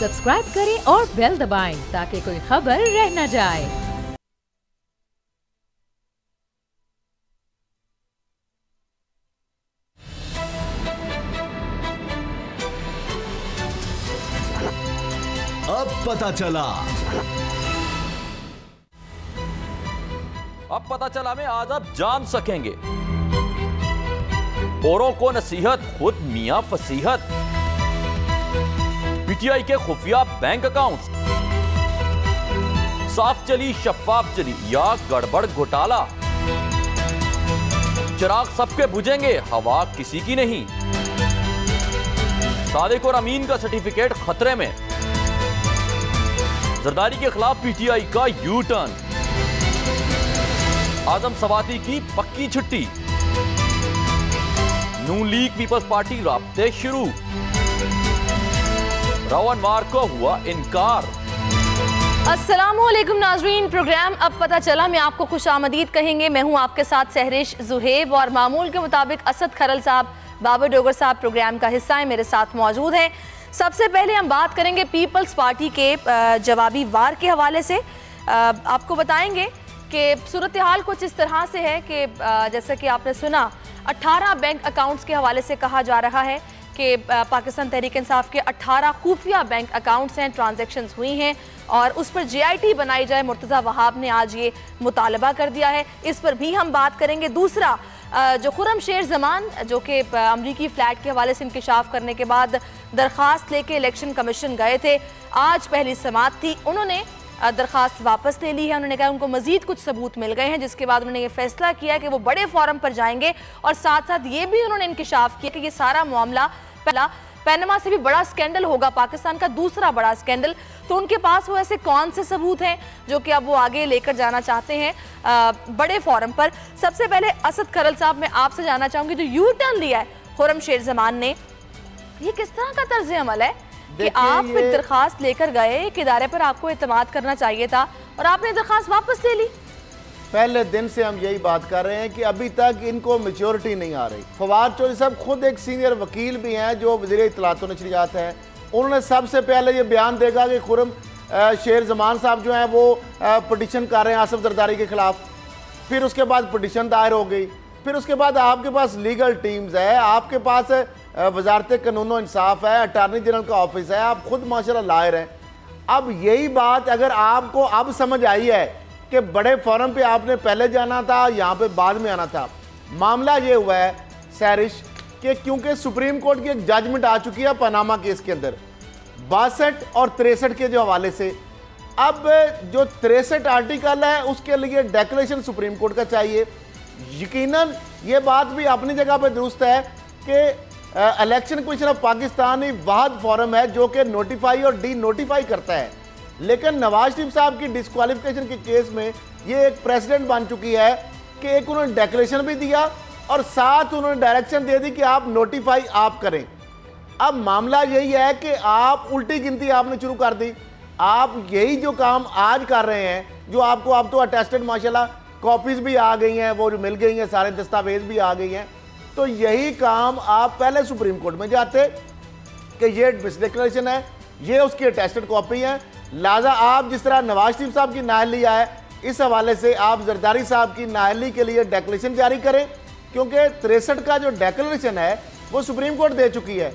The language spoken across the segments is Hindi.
सब्सक्राइब करें और बेल दबाएं ताकि कोई खबर रह न जाए। अब पता चला। अब पता चला में आज आप जान सकेंगे, औरों को नसीहत खुद मियां फसीहत, पीटीआई के खुफिया बैंक अकाउंट्स, साफ चली शफाफ चली या गड़बड़ घोटाला, चिराग सबके बुझेंगे हवा किसी की नहीं, सादिक और अमीन का सर्टिफिकेट खतरे में, जरदारी के खिलाफ पीटीआई का यू टर्न, आजम सवाती की पक्की छुट्टी, नून लीग पीपल्स पार्टी राब्ते शुरू, रावण मार को हुआ इनकार। अस्सलामुअलैकुम नाजरीन, प्रोग्राम अब पता चला में आपको खुशामदीद कहेंगे। मैं हूं आपके साथ सहरिश जुहेब और मामूल के मुताबिक असद खरल साहब, बाबर डोगर साहब प्रोग्राम का हिस्सा है, मेरे साथ मौजूद हैं। सबसे पहले हम बात करेंगे पीपल्स पार्टी के जवाबी वार के हवाले से। आपको बताएंगे कि सूरत हाल कुछ इस तरह से है कि जैसा कि आपने सुना 18 बैंक अकाउंट्स के हवाले से कहा जा रहा है कि पाकिस्तान तहरीक इंसाफ के 18 खुफिया बैंक अकाउंट्स हैं, ट्रांजैक्शंस हुई हैं और उस पर JIT बनाई जाए। मुर्तज़ा वहाब ने आज ये मुतालबा कर दिया है, इस पर भी हम बात करेंगे। दूसरा, जो खुर्रम शेर जमान जो कि अमरीकी फ्लैट के हवाले से इंकिशाफ करने के बाद दरख्वास्त लेके इलेक्शन कमीशन गए थे, आज पहली समाअत थी, उन्होंने दरख्वास्त वापस ले ली है। उन्होंने कहा उनको मजीद कुछ सबूत मिल गए हैं, जिसके बाद उन्होंने ये फैसला किया कि वो बड़े फोरम पर जाएंगे और साथ साथ ये भी उन्होंने इंकिशाफ किया कि ये सारा मामला पहला पैनमा से भी बड़ा स्कैंडल होगा, पाकिस्तान का दूसरा बड़ा स्कैंडल। तो उनके पास वो ऐसे कौन से सबूत हैं जो कि अब वो आगे लेकर जाना चाहते हैं बड़े फोरम पर। सबसे पहले असद खरल साहब, मैं आपसे जानना चाहूंगी, जो यू टर्न लिया है खुर्रम शेर जमान ने, ये किस तरह का तर्ज अमल है कि आप एक दरखास्त लेकर गए, एक इदारे पर आपको एतमाद करना चाहिए था और आपने दरखास्त वापस ले ली। पहले दिन से हम यही बात कर रहे हैं कि अभी तक इनको मैच्योरिटी नहीं आ रही। फवाद चौधरी साहब खुद एक सीनियर वकील भी हैं जो वज़ीर इत्तलात व नशरियात हैं, उन्होंने सबसे पहले ये बयान देगा कि खुर्रम शेर जमान साहब जो हैं वो पटिशन कर रहे हैं आसिफ जरदारी के खिलाफ, फिर उसके बाद पटिशन दायर हो गई, फिर उसके बाद आपके पास लीगल टीम्स है, आपके पास वजारत कानून इंसाफ है, अटारनी जनरल का ऑफिस है, आप खुद माशाल्लाह लायर हैं। अब यही बात अगर आपको अब समझ आई है कि बड़े फोरम पे आपने पहले जाना था, यहाँ पे बाद में आना था, मामला ये हुआ है सैरिश कि क्योंकि सुप्रीम कोर्ट की एक जजमेंट आ चुकी है पनामा केस के अंदर 62 और 63 के जो हवाले से। अब जो 63 आर्टिकल है उसके लिए डेक्लेरेशन सुप्रीम कोर्ट का चाहिए। यकीनन ये बात भी अपनी जगह पर दुरुस्त है कि इलेक्शन कमीशन ऑफ पाकिस्तान ही वाहद फोरम है जो कि नोटिफाई और डी नोटिफाई करता है, लेकिन नवाज शरीफ साहब की डिस्क्वालिफिकेशन के केस में ये एक प्रेसिडेंट बन चुकी है कि एक उन्होंने डेक्लेरेशन भी दिया और साथ उन्होंने डायरेक्शन दे दी कि आप नोटिफाई आप करें। अब मामला यही है कि आप उल्टी गिनती आपने शुरू कर दी। आप यही जो काम आज कर रहे हैं, जो आपको अब तो अटेस्टेड माशाल्लाह कॉपीज भी आ गई हैं, वो मिल गई हैं, सारे दस्तावेज भी आ गई हैं, तो यही काम आप पहले सुप्रीम कोर्ट में जाते कि ये डिक्लेरेशन है, ये उसकी अटेस्टेड कॉपी है, लिहाजा आप जिस तरह नवाज शरीफ साहब की नाअहली है, इस हवाले से आप जरदारी साहब की नाअहली के लिए डेक्लेरेशन जारी करें, क्योंकि 63 का जो डेक्लेरेशन है वो सुप्रीम कोर्ट दे चुकी है।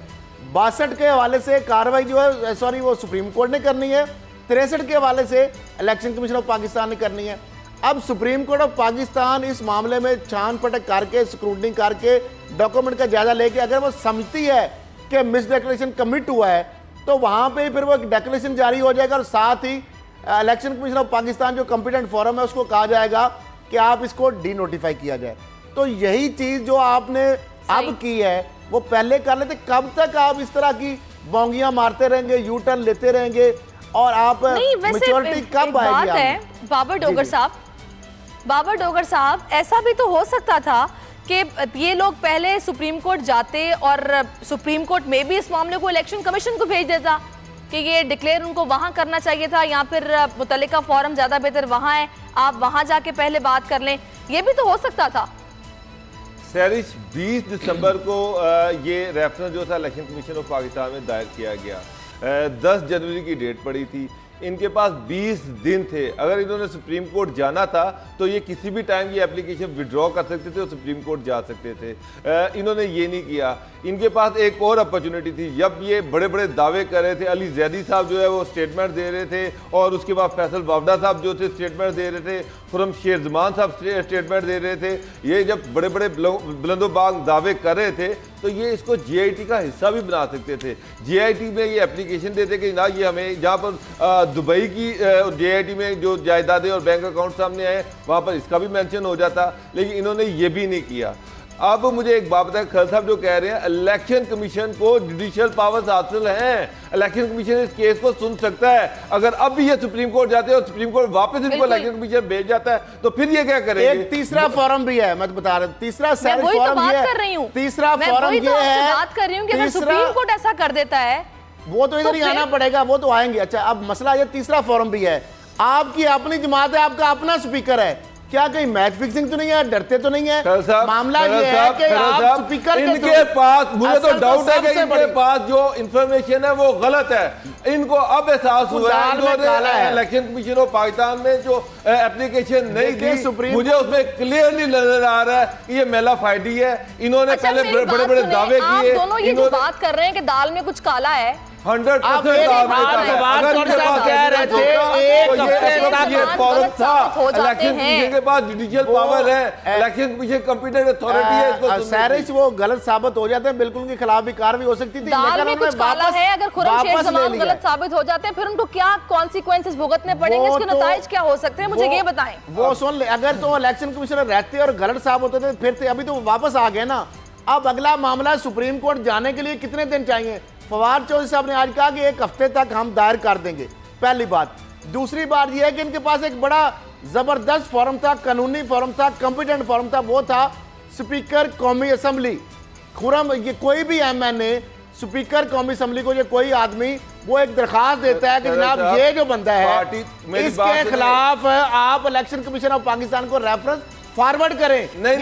62 के हवाले से कार्रवाई जो है सॉरी वो सुप्रीम कोर्ट ने करनी है, 63 के हवाले से इलेक्शन कमीशन ऑफ पाकिस्तान ने करनी है। अब सुप्रीम कोर्ट ऑफ पाकिस्तान इस मामले में छान पटक करके स्क्रूटनी करके डॉक्यूमेंट का जायजा लेके अगर वो समझती है कि मिस डिक्लेरेशन कमिट हुआ है तो वहाँ पे फिर वो एक डिक्लेरेशन जारी हो जाएगा और साथ ही इलेक्शन कमीशन ऑफ पाकिस्तान जो कॉम्पिटेंट फोरम है उसको कहा जाएगा कि आप इसको डी नोटिफाई किया जाए। तो यही चीज़ जो आपने अब की है वो पहले कर लेते। कब तक आप इस तरह की बोंगियां मारते रहेंगे, यू टर्न लेते रहेंगे और आप मैच्योरिटी कब आएगी? बाबर डोगर साहब, बाबर डोगर साहब, ऐसा भी तो हो सकता था कि ये लोग पहले सुप्रीम कोर्ट जाते और सुप्रीम कोर्ट में भी इस मामले को इलेक्शन कमीशन को भेज देता कि ये डिक्लेयर उनको वहाँ करना चाहिए था या फिर मुतल्लिका फॉरम ज़्यादा बेहतर वहाँ है, आप वहाँ जाके पहले बात कर लें, ये भी तो हो सकता था। सैरिश 20 दिसंबर को ये रेफरेंस जो था इलेक्शन कमीशन ऑफ पाकिस्तान में दायर किया गया 10 जनवरी की डेट पड़ी थी, इनके पास 20 दिन थे। अगर इन्होंने सुप्रीम कोर्ट जाना था तो ये किसी भी टाइम ये एप्लीकेशन विड्रॉ कर सकते थे और सुप्रीम कोर्ट जा सकते थे। इन्होंने ये नहीं किया। इनके पास एक और अपॉर्चुनिटी थी, जब ये बड़े बड़े दावे कर रहे थे, अली जैदी साहब जो है वो स्टेटमेंट दे रहे थे, और उसके बाद फैसल बावडा साहब जो थे स्टेटमेंट दे रहे थे, खुरम शेर जमान साहब स्टेटमेंट दे रहे थे। ये जब बड़े बड़े बुलंदोबाग दावे कर रहे थे तो ये इसको जीआईटी का हिस्सा भी बना सकते थे। जीआईटी में ये एप्लीकेशन देते कि ना ये हमें जहाँ पर दुबई की जीआईटी में जो जायदादें और बैंक अकाउंट सामने आए वहाँ पर इसका भी मेंशन हो जाता, लेकिन इन्होंने ये भी नहीं किया। अब मुझे एक बात बताएं, खल साहब जो कह रहे हैं इलेक्शन कमीशन को जुडिशियल पावर्स हासिल हैं, इलेक्शन कमीशन इस केस को सुन सकता है। अगर अब भी ये सुप्रीम कोर्ट जाते हैं और सुप्रीम कोर्ट वापस इनको इलेक्शन कमीशन भेज जाता है तो फिर ये क्या करेंगे? एक तीसरा फॉरम भी है, मैं तो बता रहा हूं, तीसरा फॉरम ये है, तीसरा फॉरम ये है, बात कर रही हूं कि अगर सुप्रीम कोर्ट ऐसा कर देता है वो तो इधर ही आना पड़ेगा, वो तो आएंगे। अच्छा, अब मसला ये तीसरा फॉरम भी है, आपकी अपनी जमात है, आपका अपना स्पीकर है, क्या कहीं मैच फिक्सिंग तो नहीं है? डरते तो नहीं है? मामला ये है कि आप स्पीकर इनके पास, मुझे तो डाउट है कि इनके पास जो इंफॉर्मेशन है वो गलत है। इनको अब एहसास हुआ है इलेक्शन कमीशन ऑफ पाकिस्तान में जो एप्लीकेशन नहीं दी, मुझे उसमें क्लियरली नजर आ रहा है कि ये मेला फाइडी है। इन्होंने पहले बड़े बड़े दावे किए। दोनों ये जो बात कर रहे हैं कि दाल में कुछ काला है, 100% के पास जुडिशियल पावर है, इलेक्शन कमीशन कॉम्पिटेंट अथॉरिटी है। सैरिश वो गलत साबित हो जाते हैं, बिल्कुल उनके खिलाफ भी कार्रवाई हो सकती थी। दाल में कुछ काला है, अगर खुर्रम शेख जमान गलत साबित हो जाते हैं फिर उनको क्या कॉन्सिक्वेंसेस भुगतने पड़ेंगे, इसके नताइज क्या हो सकते हैं, मुझे ये बताएं। वो सुन ले, अगर तो इलेक्शन कमिश्नर रहते और गलत साबित होते थे फिर अभी तो वापस आ गए ना। अब अगला मामला सुप्रीम कोर्ट जाने के लिए कितने दिन चाहिए? फवाद चौधरी साहब ने आज कहा कि 1 हफ्ते तक हम दायर कर देंगे, पहली बात। दूसरी बात यह है कि इनके पास एक बड़ा जबरदस्त फॉर्म था, कानूनी फॉर्म था, कॉम्पिटेंट फॉर्म था, वो था स्पीकर कौमी असम्बली। खुरम, ये कोई भी एमएनए स्पीकर कौमी असम्बली को, ये कोई आदमी वो एक दरखास्त देता है कि जनाब ये जो बंदा है इसके खिलाफ आप इलेक्शन कमीशन ऑफ पाकिस्तान को रेफरेंस फॉरवर्ड करें। नहीं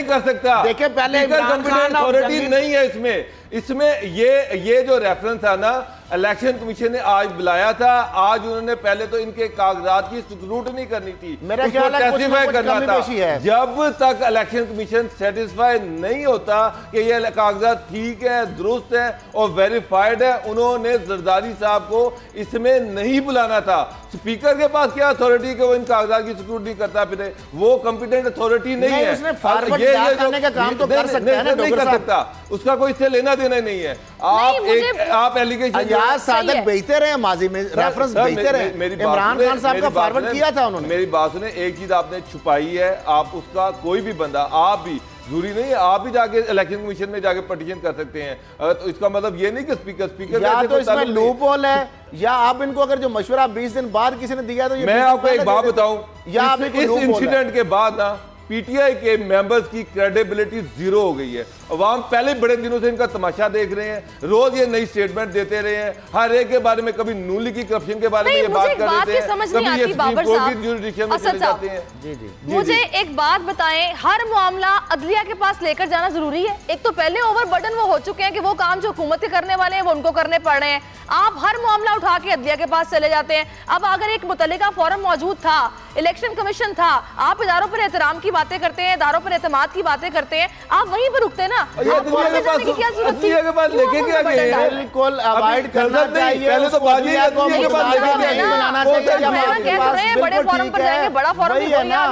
कर सकता। देखिए पहले अथॉरिटी नहीं है इसमें ये जो रेफरेंस था ना, इलेक्शन कमीशन ने आज बुलाया था। आज उन्होंने पहले तो इनके कागजात की स्क्रूटनी करनी थी, मेरा ख्याल है टेस्टिफाई करना था। जब तक इलेक्शन कमीशन सेटिस्फाई नहीं होता कि ये कागजात ठीक है, दुरुस्त है और वेरीफाइड है, उन्होंने जरदारी साहब को इसमें नहीं बुलाना था। स्पीकर के पास क्या अथॉरिटी कि वो इन कागजात की स्क्रूटनी करता फिरे? वो कॉम्पिटेंट अथॉरिटी नहीं है। उसने फॉरवर्ड करने का काम तो कर सकता है ना, नहीं कर सकता, उसका कोई इससे लेना देना नहीं है। आप एलिगेशन सादक भेजते रहे माजी में, रेफरेंस भेजते रहे। इमरान खान साहब का फॉरवर्ड किया था उन्होंने। मेरी बात सुने, एक चीज आपने छुपाई है, आप उसका कोई भी बंदा, आप भी जरूरी नहीं है आप भी जाके इलेक्शन कमीशन में जाके पिटीशन कर सकते हैं। तो इसका मतलब ये नहीं कि स्पीकर या तो इसमें लूप होल है, या आप इनको अगर जो मशवरा 20 दिन बाद किसी ने दिया तो ये मैं आपको एक बात बताऊं, या इस इंसिडेंट के बाद ना पीटीआई के मेंबर्स की क्रेडिबिलिटी जीरो हो गई है। अवाम पहले बड़े दिनों से इनका तमाशा देख रहे हैं, रोज ये नई स्टेटमेंट देते रहे हैं, हर एक के बारे में, कभी नून लीग की करप्शन के बारे में ये बात कर देते हैं, कभी ये सुप्रीम कोर्ट की जुरिडिक्शन में चले जाते हैं। मुझे एक बात बताएं, हर मामला अदलिया के पास लेकर जाना जरूरी है? एक तो पहले ओवरबर्डन वो हो चुके हैं कि वो काम जो हुकूमतें करने वाले हैं वो उनको करने पड़ रहे हैं, आप हर मामला उठा के अदलिया के पास चले जाते हैं। अब अगर एक मुतल्लिका फोरम मौजूद था, इलेक्शन कमीशन था, आप इदारों पर एहतराम की बातें करते हैं, इदारों पर एतमाद की बातें करते हैं, आप वहीं पर रुकते हैं ना। बिल्कुल अवॉइड करना चाहिए। पहले तो बात बड़े फोरम पर जाएंगे, बड़ा फोरम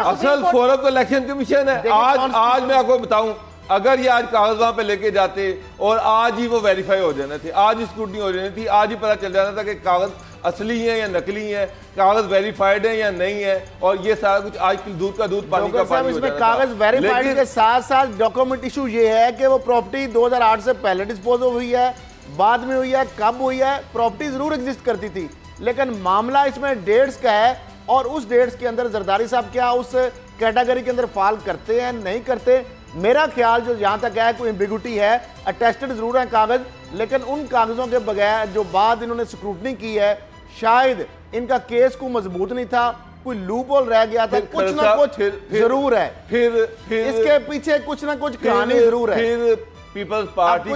असल फोरम तो इलेक्शन कमीशन है। आज मैं आपको बताऊं, अगर ये आज कागज वहां पे लेके जाते और आज ही वो वेरीफाई हो जाना थे, आज ही स्क्रूटनी हो जानी थी, आज ही पता चल जाना था कि कागज असली है या नकली है, कागज वेरीफाइड है या नहीं है, और ये सारा कुछ आज दूध का दूध पानी का पानी हो जाना था। कागज वेरीफाइड के साथ साथ डॉक्यूमेंट इशू ये है कि वो प्रॉपर्टी 2008 से पहले डिस्पोज हुई है, बाद में हुई है, कब हुई है, प्रॉपर्टी जरूर एग्जिस्ट करती थी, लेकिन मामला इसमें डेट्स का है, और उस डेट्स के अंदर जरदारी साहब क्या उस कैटेगरी के अंदर फॉल करते हैं नहीं करते? मेरा ख्याल जो जहां तक है कोई एम्बिगुइटी है, अटेस्टेड जरूर है कागज, लेकिन उन कागजों के बगैर जो बाद इन्होंने स्क्रूटनी की है, शायद इनका केस को मजबूत नहीं था, कोई लूप होल रह गया था, कुछ ना कुछ जरूर है, फिर इसके पीछे कुछ ना कुछ कहानी जरूर है। फिर पीपल्स पार्टी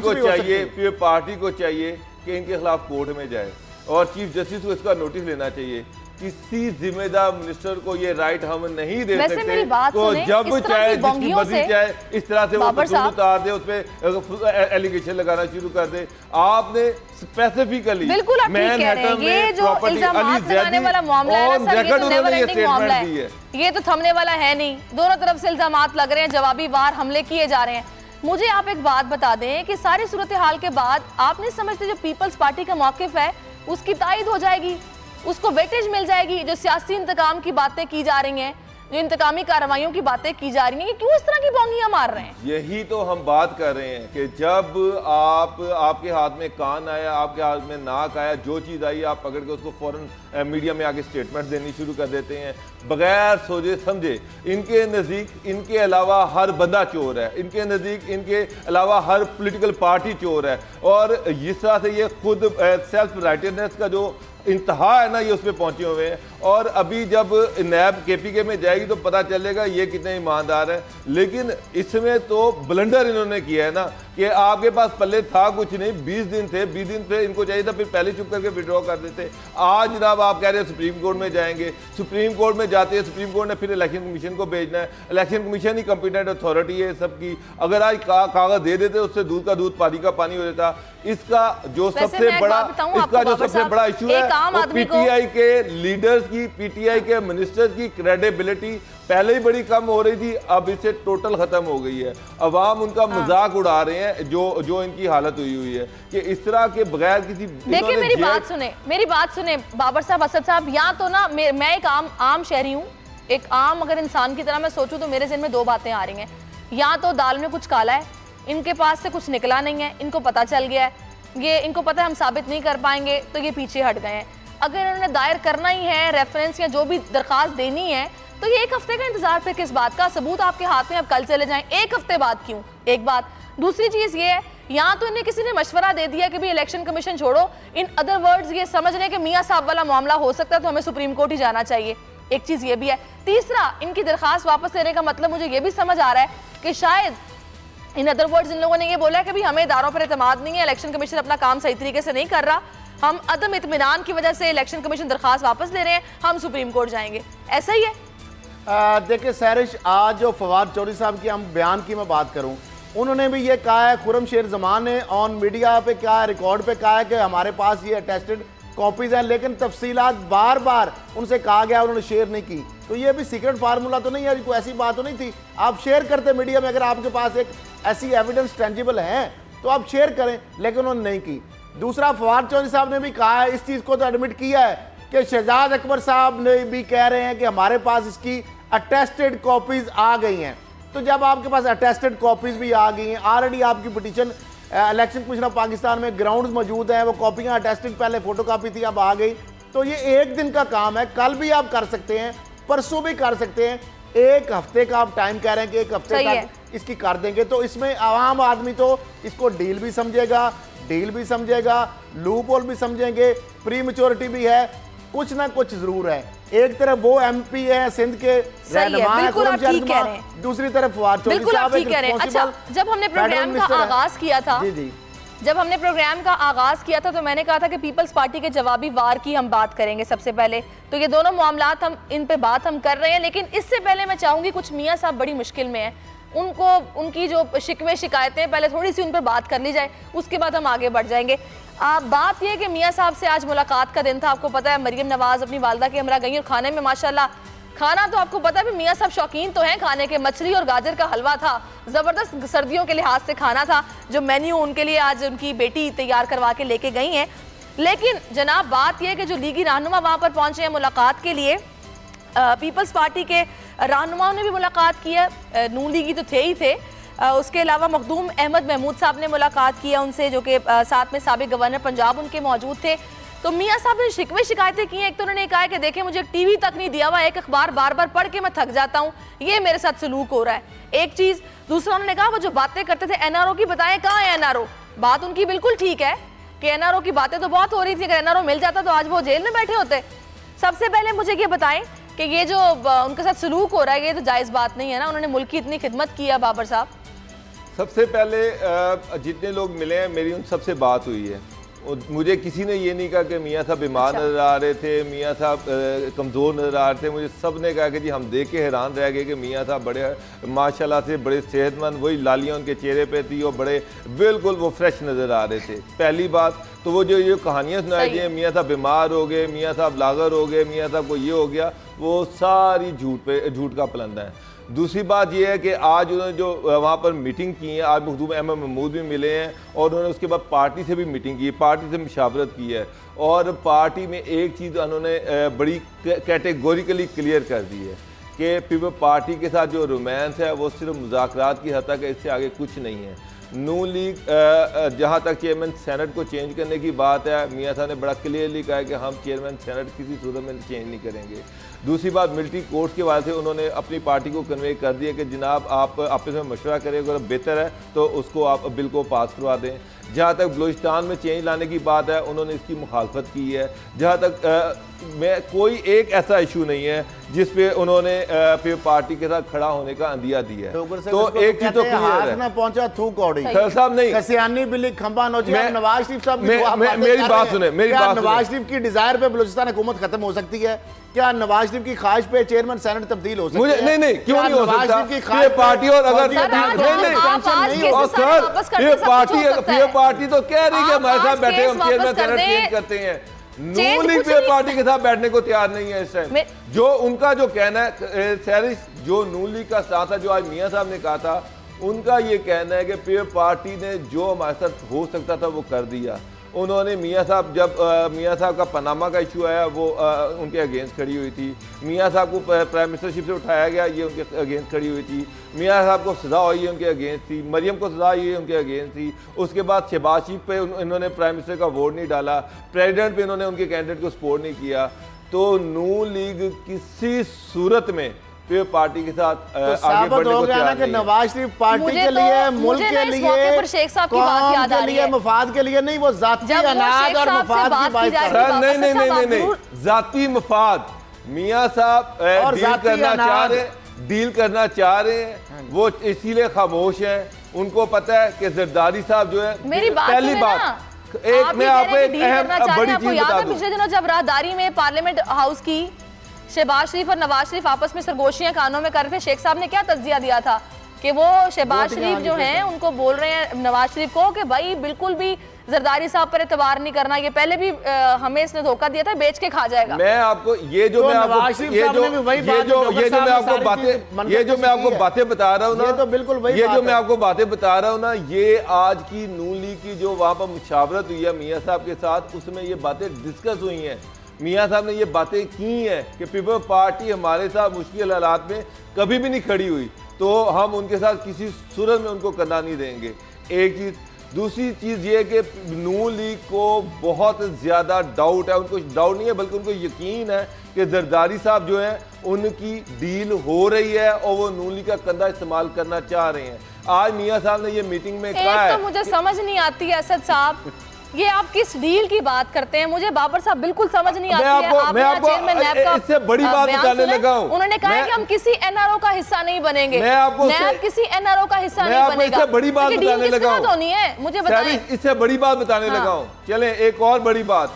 को चाहिए कि इनके खिलाफ कोर्ट में जाए और चीफ जस्टिस को इसका नोटिस लेना चाहिए। किसी जिम्मेदार मिनिस्टर को ये राइट हम नहीं दे सकते तो जब चाहे जिसकी मर्जी चाहे इस तरह से वो पसूल उतार दे, उस पर एलिगेशन लगाना शुरू कर दे। आपने स्पेसिफिकली मैनहट्टन में property Ali Zaidi on record उन्होंने ये स्टेटमेंट दी है। ये तो थमने वाला है नहीं, दोनों तरफ से इल्जामात लग रहे हैं, जवाबी वार हमले किए जा रहे हैं। मुझे आप एक बात बता दें कि सारी सूरत हाल के बाद आप नहीं समझते जो पीपल्स पार्टी का मौकिफ है उसकी तायद हो जाएगी, उसको वेटेज मिल जाएगी? जो सियासी इंतकाम की बातें की जा रही हैं, जो इंतकामी कार्रवाइयों की बातें की जा रही हैं, क्यों इस तरह की बोंगियां मार रहे हैं? यही तो हम बात कर रहे हैं कि जब आपके हाथ में कान आया, आपके हाथ में नाक आया, जो चीज़ आई आप पकड़ के उसको फौरन मीडिया में आके स्टेटमेंट देनी शुरू कर देते हैं बगैर सोचे समझे। इनके नज़दीक इनके अलावा हर बंदा चोर है, इनके नज़दीक इनके अलावा हर पॉलिटिकल पार्टी चोर है, और इस तरह से ये खुद सेल्फ राइटनेस का जो इंतहा है ना, ये उसमें पहुंचे हुए हैं। और अभी जब नैब केपीके में जाएगी तो पता चलेगा ये कितने ईमानदार हैं। लेकिन इसमें तो ब्लंडर इन्होंने किया है ना कि आपके पास पल्ले था कुछ नहीं, 20 दिन थे, 20 दिन पे इनको चाहिए था फिर पहले चुप करके विड्रॉ कर देते। आज जनाब आप कह रहे हैं सुप्रीम कोर्ट में जाएंगे, सुप्रीम कोर्ट में जाते हैं, सुप्रीम कोर्ट ने फिर इलेक्शन कमीशन को भेजना है, इलेक्शन कमीशन ही कंपिटेंट अथॉरिटी है सबकी। अगर आज कागज दे देते उससे दूध का दूध पानी का पानी हो जाता। इसका जो सबसे बड़ा इशू है पीटीआई के लीडर्स की, पीटीआई के मिनिस्टर्स की क्रेडिबिलिटी पहले ही बड़ी कम हो रही थी, अब इससे टोटल खत्म हो गई है। अवाम उनका मजाक उड़ा रहे हैं, जो इनकी हालत हुई है कि इस तरह के बगैर किसी। देखिए मेरी बात सुने बाबर साहब, असद साहब, यहाँ तो ना मैं एक आम शहरी हूँ, एक आम अगर इंसान की तरह मैं सोचूं तो मेरे ज़हन में दो बातें आ रही हैं। या तो दाल में कुछ काला है, इनके पास से कुछ निकला नहीं है, इनको पता चल गया है, ये इनको पता है हम साबित नहीं कर पाएंगे तो ये पीछे हट गए हैं। अगर इन्होंने दायर करना ही है रेफरेंस या जो भी दरखास्त देनी है तो ये एक हफ्ते का इंतजार फिर किस बात का? सबूत आपके हाथ में, अब कल चले जाएं, एक हफ्ते बाद क्यों? एक बात। दूसरी चीज ये है, यहाँ तो इन्हें किसी ने मशवरा दे दिया कि भाई इलेक्शन कमीशन छोड़ो, इन अदर वर्ड्स ये समझ रहे हैं कि मियाँ साहब वाला मामला हो सकता है तो हमें सुप्रीम कोर्ट ही जाना चाहिए। एक चीज ये भी है। तीसरा, इनकी दरखास्त वापस लेने का मतलब मुझे ये भी समझ आ रहा है कि शायद इन अदर वर्ड्स इन लोगों ने ये बोला है कि भाई हमें इदारों पर एतमाद नहीं है, इलेक्शन कमीशन अपना काम सही तरीके से नहीं कर रहा, हम अदम इत्मीनान की वजह से इलेक्शन कमीशन दरखास्त वापस ले रहे हैं, हम सुप्रीम कोर्ट जाएंगे। ऐसा ही है। देखिए सहरिश, आज जो फवाद चौधरी साहब की हम बयान की मैं बात करूं, उन्होंने भी ये कहा है, खुरम शेर जमान ने ऑन मीडिया पे क्या रिकॉर्ड पे कहा है कि हमारे पास ये अटेस्टेड कॉपीज हैं, लेकिन तफसीलात बार बार उनसे कहा गया, उन्होंने शेयर नहीं की। तो ये भी सीक्रेट फार्मूला तो नहीं है, कोई ऐसी बात तो नहीं थी। आप शेयर करते मीडिया में, अगर आपके पास एक ऐसी एविडेंस टेंजिबल है तो आप शेयर करें, लेकिन उन्होंने नहीं की। दूसरा, फवाद चौधरी साहब ने भी कहा है, इस चीज़ को तो एडमिट किया है कि शहजाद अकबर साहब ने भी कह रहे हैं कि हमारे पास इसकी अटेस्टेड कॉपीज आ गई हैं। तो जब आपके पास अटेस्टेड कॉपीज भी आ गई हैं, ऑलरेडी आपकी petition election commission of Pakistan में ग्राउंड्स मौजूद हैं, वो कॉपियाँ अटेस्टेड पहले फोटोकॉपी थी, अब आ गई, तो ये एक दिन का काम है। कल भी आप कर सकते हैं, परसों भी कर सकते हैं, एक हफ्ते का आप टाइम कह रहे हैं कि एक हफ्ते तक इसकी कर देंगे। तो इसमें आवाम आदमी तो इसको डील भी समझेगा, लूप होल भी समझेंगे, प्री मैच्योरिटी भी है, कुछ ना कुछ जरूर है। एक तरफ वो एमपी है सिंध के रहनुमा है, दूसरी तरफ फवाद चौधरी साहब है। अच्छा, जब हमने प्रोग्राम का आगाज किया था, जब हमने प्रोग्राम का आगाज किया था तो मैंने कहा था कि पीपल्स पार्टी के जवाबी वार की हम बात करेंगे सबसे पहले। तो ये दोनों मामलात हम इन पे बात हम कर रहे हैं, लेकिन इससे पहले मैं चाहूंगी, कुछ मियाँ साहब बड़ी मुश्किल में है, उनको उनकी जो शिकवे शिकायतें पहले थोड़ी सी उन पर बात कर ली जाए, उसके बाद हम आगे बढ़ जाएंगे। बात यह कि मियाँ साहब से आज मुलाकात का दिन था। आपको पता है मरियम नवाज अपनी वालदा के हमरा गई और खाने में माशाल्लाह, खाना तो आपको पता है मियाँ साहब शौकीन तो हैं खाने के, मछली और गाजर का हलवा था, ज़बरदस्त सर्दियों के लिहाज से खाना था, जो मेन्यू उनके लिए आज उनकी बेटी तैयार करवा के लेके गई हैं। लेकिन जनाब बात यह कि जो लीगी रहनुमा वहाँ पर पहुँचे हैं मुलाकात के लिए, पीपल्स पार्टी के रहनुमाओं ने भी मुलाकात की है, नून लीगी तो थे ही थे, उसके अलावा मखदूम अहमद महमूद साहब ने मुलाकात की है उनसे, जो कि साथ में साबिक गवर्नर पंजाब उनके मौजूद थे। तो मियाँ साहब ने शिकवे शिकायतें की हैं। एक तो उन्होंने कहा है कि देखें मुझे टीवी तक नहीं दिया हुआ, एक अखबार बार बार पढ़ के मैं थक जाता हूँ, ये मेरे साथ सलूक हो रहा है, एक चीज़। दूसरा उन्होंने कहा वो जो बातें करते थे एनआरओ की, बताएं कहाँ है एनआरओ। बात उनकी बिल्कुल ठीक है कि एनआरओ की बातें तो बहुत हो रही थी, अगर एनआरओ मिल जाता तो आज वो जेल में बैठे होते। सबसे पहले मुझे ये बताएं कि ये जो उनके साथ सलूक हो रहा है ये तो जायज़ बात नहीं है ना, उन्होंने मुल्क की इतनी खिदमत की है। बाबर साहब, सबसे पहले जितने लोग मिले हैं मेरी उन सबसे बात हुई है, मुझे किसी ने ये नहीं कहा कि मियाँ साहब बीमार नजर आ रहे थे, मियाँ साहब कमज़ोर नजर आ रहे थे। मुझे सब ने कहा कि जी हम देख के हैरान रह गए कि मियाँ साहब बड़े माशाल्लाह से बड़े सेहतमंद, वही लालियाँ उनके चेहरे पे थी और बड़े बिल्कुल वो फ्रेश नज़र आ रहे थे। पहली बात तो वो जो कहानियाँ सुनाई गई, मियाँ साहब बीमार हो गए, मियाँ साहब लागर हो गए, मियाँ साहब को ये हो गया, वो सारी झूठ का पलंदा है। दूसरी बात यह है कि आज उन्होंने जो वहाँ पर मीटिंग की है, आज मखदूम अहमद महमूद भी मिले हैं और उन्होंने उसके बाद पार्टी से भी मीटिंग की, पार्टी से मुशावरत की है और पार्टी में एक चीज़ उन्होंने बड़ी कैटेगोरिकली क्लियर कर दी है कि पीपल पार्टी के साथ जो रोमांस है वो सिर्फ मुज़ाकरात की हद तक है, इससे आगे कुछ नहीं है। नून लीग जहाँ तक चेयरमैन सेनेट को चेंज करने की बात है, मियाँ साहब ने बड़ा क्लियरली कहा है कि हम चेयरमैन सेनेट किसी सूरत में चेंज नहीं करेंगे। दूसरी बात, मिलिट्री कोर्ट्स के वाले से उन्होंने अपनी पार्टी को कन्वे कर दिया कि जनाब आप आपस में मशवरा करें, अगर बेहतर है तो उसको आप बिल को पास करवा दें। जहाँ तक बलूचिस्तान में चेंज लाने की बात है, उन्होंने इसकी मुखालफत की है। जहाँ तक मैं कोई एक ऐसा इशू नहीं है जिस पे उन्होंने फिर पार्टी के साथ खड़ा होने का अंदिया दिया है। तो एक चीज तो क्लियर है, ना पहुंचा थू कौड़ी साहब नहीं कसियानी बिल्ली खंबा नौजवान नवाज शरीफ साहब मेरी बात सुने, मेरी बात नवाज शरीफ की डिजायर पे बलूचिस्तान हुकूमत खत्म हो सकती है क्या? नवाज शरीफ की ख्वाहिश पे चेयरमैन सेनेट तब्दील हो सकती है? नहीं क्यों नहीं हो सकता? पार्टी और अगर पार्टी तो कह रही है हमारे साथ बैठे हम चेयरमैन सेनेट चेंज करते हैं। नून लीग पे पार्टी के साथ बैठने को तैयार नहीं है इस टाइम। जो उनका जो कहना है सैरिश, जो नून लीग का साथ है, जो आज मियाँ साहब ने कहा था, उनका ये कहना है कि पीपल पार्टी ने जो हमारे साथ हो सकता था वो कर दिया। उन्होंने मियाँ साहब जब मियाँ साहब का पनामा का इशू आया वो उनके अगेंस्ट खड़ी हुई थी। मियाँ साहब को प्राइम मिनिस्टरशिप से उठाया गया, ये उनके अगेंस्ट खड़ी हुई थी। मियाँ साहब को सज़ा हुई है, उनके अगेंस्ट थी। मरियम को सज़ा हुई है, उनके अगेंस्ट थी। उसके बाद शहबाज शरीफ पे इन्होंने प्राइम मिनिस्टर का वोट नहीं डाला, प्रेसिडेंट पे इन्होंने उनके कैंडिडेट को सपोर्ट नहीं किया। तो नून लीग किसी सूरत में पार्टी के साथ तो आगे बढ़ने को तैयार नहीं है। नवाज शरीफ पार्टी के लिए, मुल्क के लिए, शेख साहब की बात याद आ रही है, मफाद के लिए नहीं, वो जाती अनाज और मफाद की बात कर रहे हैं। नहीं, जाती मफाद मियाँ साहब डील करना चाह रहे हैं, वो इसीलिए खामोश हैं। उनको पता है कि जरदारी साहब जो है, पहली बात एक मैं आपको एक अहम बड़ी चीज बता दूं। पिछले दिनों जब राहदारी में पार्लियामेंट हाउस की शहबाज शरीफ और नवाज शरीफ आपस में सरगोशियां कानों में कर रहे थे, शेख साहब ने क्या तज्जिया दिया था कि वो शहबाज शरीफ जो हैं उनको बोल रहे हैं नवाज शरीफ को कि भाई बिल्कुल भी जरदारी साहब पर एतबार नहीं करना, ये पहले भी हमें इसने धोखा दिया था, बेच के खा जाएगा। मैं आपको ये जो मैं आपको बातें बता रहा हूँ ना, तो बिल्कुल वही ये जो मैं आपको बातें बता रहा हूँ ना, ये आज की नून लीग की जो वहाँ पर मुशावरत हुई है मियाँ साहब के साथ, उसमें ये बातें डिस्कस हुई हैं। मियाँ साहब ने ये बातें की हैं कि पीपल पार्टी हमारे साथ मुश्किल हालात में कभी भी नहीं खड़ी हुई, तो हम उनके साथ किसी सूरत में उनको करना नहीं देंगे। एक चीज़। दूसरी चीज़ ये कि नून लीग को बहुत ज़्यादा डाउट है, उनको डाउट नहीं है बल्कि उनको यकीन है कि जरदारी साहब जो है उनकी डील हो रही है और वो नून लीग का कंधा इस्तेमाल करना चाह रहे हैं। आज मियाँ साहब ने ये मीटिंग में कहा है, तो मुझे समझ नहीं आती है असद साहब, ये आप किस डील की बात करते हैं? मुझे बाबर साहब बिल्कुल समझ नहीं आती है। मैं आपको इससे बड़ी बात बताने लगा हूं। उन्होंने कहा कि हम किसी एनआरओ का हिस्सा नहीं बनेंगे। मैं किसी एनआरओ का हिस्सा नहीं बनेगा। इससे बड़ी बात बताने लगा हूं। होनी है मुझे बताएं। इससे बड़ी बात बताने लगा हूं। चलें एक और बड़ी बात।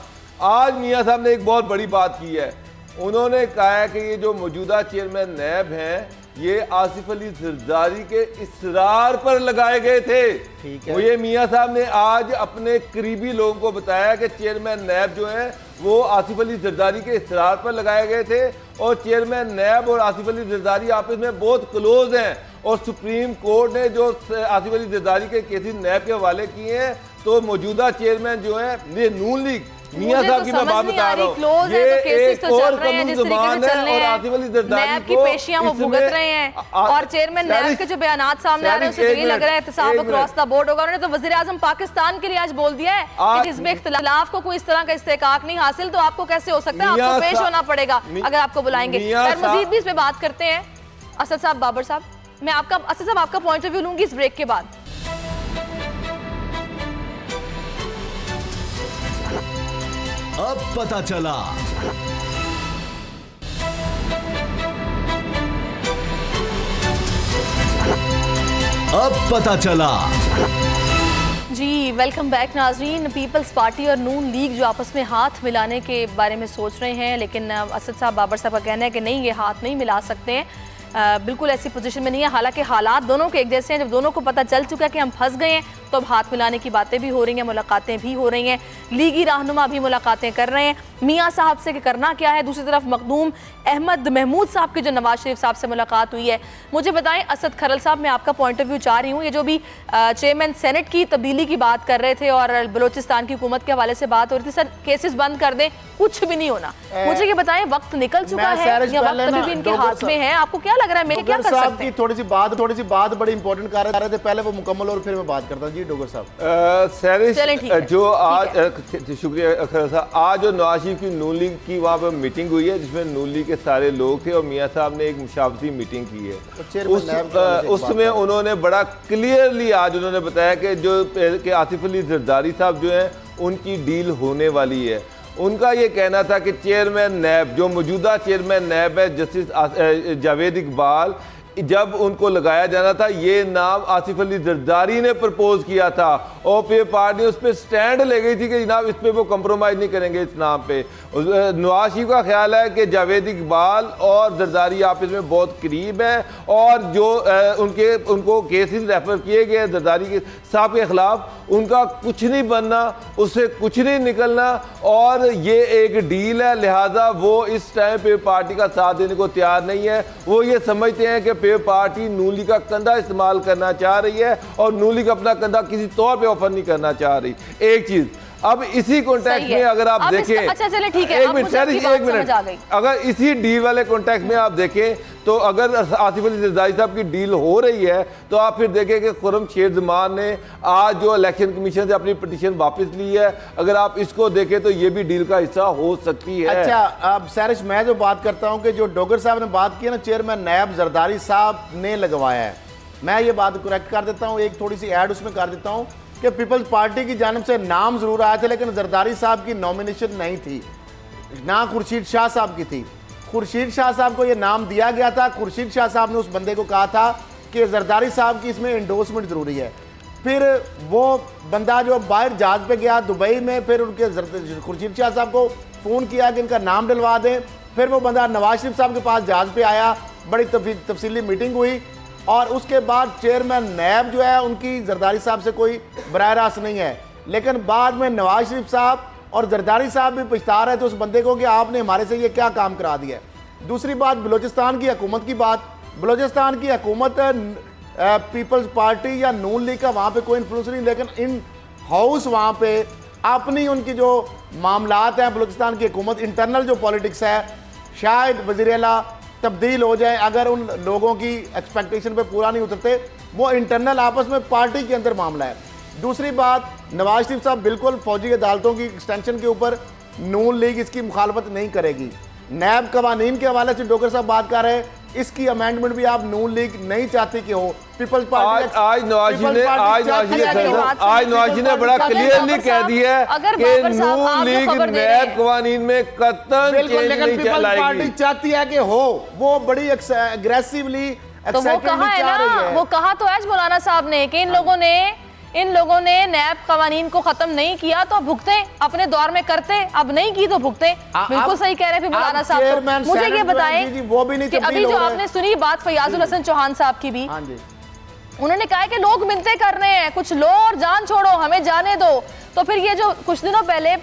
आज मियाँ साहब ने एक बहुत बड़ी बात की है। उन्होंने कहा है कि ये जो मौजूदा चेयरमैन नैब हैं ये आसिफ अली जरदारी के इसरार पर लगाए गए थे। ठीक है। ये मियाँ साहब ने आज अपने करीबी लोगों को बताया कि चेयरमैन नैब जो है वो आसिफ अली जरदारी के इसरार पर लगाए गए थे और चेयरमैन नैब और आसिफ अली जरदारी आपस में बहुत क्लोज हैं और सुप्रीम कोर्ट ने जो आसिफ अली जरदारी के केसेस नैब के हवाले किए हैं, तो मौजूदा चेयरमैन जो है ये नून लीग मियाँ साहब की मैं बात बता रहा हूँ, ये एक और कानून ज़ुबान है और आसिफ अली जरदारी की पेशियां वो भुगत रहे हैं और चेयरमैन नैब के जो बयानात सामने आ रहे हैं उससे ये लग रहा है एहतसाब अक्रॉस द बोर्ड होगा। उन्होंने तो वज़ीर आज़म पाकिस्तान के लिए आज बोल दिया है कि हिज़्ब इख्तिलाफ को कोई इस तरह का इस्तेहकाक नहीं हासिल, तो आपको कैसे हो सकता है? आपको पेश होना पड़ेगा अगर आपको बुलाएंगे। मजीद भी इस पे बात करते हैं असद साहब, बाबर साहब, मैं आपका असद साहब आपका पॉइंट ऑफ व्यू लूंगी इस ब्रेक के बाद। अब पता चला जी वेलकम बैक नाजरीन। पीपल्स पार्टी और नून लीग जो आपस में हाथ मिलाने के बारे में सोच रहे हैं, लेकिन असद साहब बाबर साहब का कहना है कि नहीं, ये हाथ नहीं मिला सकते हैं, बिल्कुल ऐसी पोजीशन में नहीं है। हालांकि हालात दोनों के एक जैसे हैं। जब दोनों को पता चल चुका है कि हम फंस गए हैं तो अब हाथ मिलाने की बातें भी हो रही हैं, मुलाकातें भी हो रही हैं, लीगी रहनुमा भी मुलाकातें कर रहे हैं मियाँ साहब से कि करना क्या है। दूसरी तरफ मखदूम अहमद महमूद साहब की जो नवाज शरीफ साहब से मुलाकात हुई है, मुझे बताएं असद खरल साहब, मैं आपका पॉइंट ऑफ व्यू चाह रही हूँ। ये जो भी चेयरमैन सेनेट की तब्दीली की बात कर रहे थे और बलोचिस्तान की हुकूमत के हवाले से बात हो रही थी, सर केसेस बंद कर दें, कुछ भी नहीं होना। मुझे ये बताएं, वक्त निकल चुका है या वक्त अभी भी इनके हाथ में है? आपको क्या लग रहा है, मैं क्या कर सकते हैं? थोड़ी सी बात बड़ी इंपॉर्टेंट कर रहे थे, पहले वो मुकम्मल और फिर मैं बात करता हूँ। जी डोगर साहब, सैरिश जो आज, शुक्रिया खरल साहब, आज जो नवाज शरीफ की नून लीग की वहाँ पर मीटिंग हुई है जिसमें नून लीग के सारे लोग थे और मियाँ साहब ने एक मुशावरती मीटिंग की है। उसमें उन्होंने बड़ा क्लियरली आज उन्होंने बताया कि जो कि आसिफ अली जरदारी साहब जो हैं उनकी डील होने वाली है। उनका ये कहना था कि चेयरमैन नैब, जो मौजूदा चेयरमैन नैब है जस्टिस जावेद इकबाल, जब उनको लगाया जाना था ये नाम आसिफ अली जरदारी ने प्रपोज किया था और फिर पार्टी उस पर स्टैंड ले गई थी कि जनाब इस पर वो कंप्रोमाइज़ नहीं करेंगे इस नाम पे। नवाज शरीफ का ख्याल है कि जावेद इकबाल और जरदारी आपस में बहुत करीब है और जो उनको केसेस रेफर किए गए जरदारी के साहब के खिलाफ, उनका कुछ नहीं बनना, उससे कुछ नहीं निकलना और ये एक डील है, लिहाजा वो इस टाइम पे पार्टी का साथ देने को तैयार नहीं है। वो ये समझते हैं कि पार्टी नून लीग का कंधा इस्तेमाल करना चाह रही है और नून लीग अपना कंधा किसी तौर पे ऑफर नहीं करना चाह रही। एक चीज, अब इसी कॉन्टेक्स्ट में अगर आप देखें, अच्छा चले ठीक है, एक मिनट, अगर इसी डील वाले कॉन्टेक्स्ट में आप देखें तो अगर आसिफ अली जरदारी साहब की डील हो रही है तो आप फिर देखें कि खुर्रम शेर जमान ने आज जो इलेक्शन कमीशन से अपनी पिटीशन वापस ली है, अगर आप इसको देखें तो ये भी डील का हिस्सा हो सकती है। अच्छा, अब सैरिश मैं जो बात करता हूं कि जो डोगर साहब ने बात की ना, चेयरमैन नायब जरदारी साहब ने लगवाया है, मैं ये बात करेक्ट कर देता हूँ, एक थोड़ी सी ऐड उसमें कर देता हूँ कि पीपल्स पार्टी की जानिब से नाम जरूर आए थे लेकिन जरदारी साहब की नॉमिनेशन नहीं थी, ना खुर्शीद शाह साहब की थी। खुर्शीद शाह साहब को यह नाम दिया गया था, खुर्शीद शाह साहब ने उस बंदे को कहा था कि जरदारी साहब की इसमें एंडोर्समेंट जरूरी है। फिर वो बंदा जो बाहर जहाज पे गया दुबई में, फिर उनके खुर्शीद शाह साहब को फ़ोन किया कि इनका नाम डलवा दें। फिर वो बंदा नवाज शरीफ साहब के पास जहाज पे आया, बड़ी तफसीली मीटिंग हुई और उसके बाद चेयरमैन नैब जो है उनकी जरदारी साहब से कोई बराह रास्त नहीं है। लेकिन बाद में नवाज शरीफ साहब और जरदारी साहब भी पछता रहे थे उस बंदे को कि आपने हमारे से ये क्या काम करा दिया है। दूसरी बात, बलोचिस्तान की हुकूमत की बात, बलोचिस्तान की हुकूमत पीपल्स पार्टी या नून लीग का वहाँ पे कोई इन्फ्लुएंस नहीं, लेकिन इन हाउस वहाँ पे अपनी उनकी जो मामलात हैं बलोचिस्तान की हुकूमत, इंटरनल जो पॉलिटिक्स है, शायद वज़ीर आला तब्दील हो जाए अगर उन लोगों की एक्सपेक्टेशन पे पूरा नहीं उतरते, वो इंटरनल आपस में पार्टी के अंदर मामला है। दूसरी बात, नवाज शरीफ साहब बिल्कुल फौजी अदालतों की एक्सटेंशन के ऊपर नून लीग इसकी मुखालफत नहीं करेगी। नैब कवानीन के हवाले से डोगर साहब बात कर रहे हैं, इसकी अमेंडमेंट भी आप नून लीग नहीं चाहती कि हो। पीपल्स पार्टी आज नवाज जी ने बड़ा क्लियरली कह दिया है कि नून लीग नैब कवानीन में कतई चेंज नहीं लाएगी। पार्टी चाहती है कि हो, वो बड़ी एग्रेसिवली तो वो कहा है ना, वो कहा तो है मौलाना साहब ने कि इन लोगों ने नैब कवानीन को खत्म नहीं किया तो भुगते, अपने दौर में करते, अब नहीं की तो भुगते। बिल्कुल सही कह रहे हैं मौलाना साहब। तो मुझे ये बताएं कि अभी जो आपने सुनी बात फयाजुल हसन चौहान साहब की भी, उन्होंने कहा है कि लोग मिन्नतें कर रहे हैं, कुछ लो और जान छोड़ो, हमें जाने दो। तो फिर ये जो कुछ दिनों पहले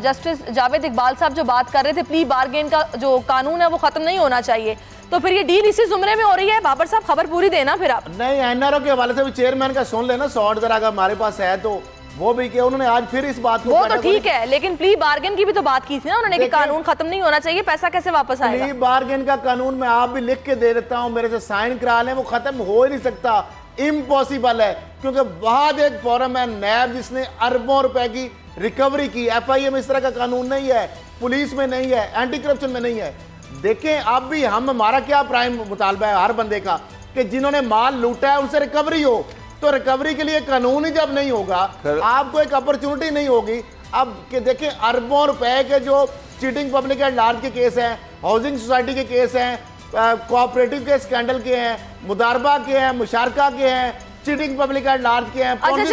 जस्टिस जावेद इकबाल साहब जो बात कर रहे थे, प्ली बार्गेन का जो कानून है वो खत्म नहीं होना चाहिए, तो फिर ये डील इसी जुमरे में हो रही है। बाबर साहब खबर पूरी देना फिर आप। नहीं, एनआरओ के हवाले से भी चेयरमैन का सुन लेना, 100 जरा अगर हमारे पास है तो वो भी किया उन्होंने आज फिर इस बात को। वो तो ठीक है, लेकिन प्ली बार्गेन की भी तो बात की थी ना उन्होंने कि कानून खत्म नहीं होना चाहिए, पैसा कैसे वापस आएगा? प्ली बार्गेन का कानून मैं आप भी लिख के दे देता हूं, मेरे से साइन करा लें, वो खत्म हो ही नहीं सकता, इम्पॉसिबल है। क्योंकि वहां एक फोरम है नैब जिसने अरबों रुपए की रिकवरी की। एफआईए में इस तरह का कानून नहीं है, पुलिस में नहीं है, एंटी करप्शन में नहीं है। देखें अब भी हमारा क्या प्राइम मुतालबा है हर बंदे का कि जिन्होंने माल लूटा है उनसे रिकवरी हो, तो रिकवरी के लिए कानून ही जब नहीं होगा, आपको एक अपॉर्चुनिटी नहीं होगी। अब के देखें अरबों रुपए के जो चीटिंग पब्लिक एट लार्ज के केस हैं, हाउसिंग सोसाइटी के केस हैं, कोऑपरेटिव के स्कैंडल के हैं, मुदारबा के हैं, मुशारका के हैं, चीटिंग पब्लिक एट लार्ज के हैं, अच्छा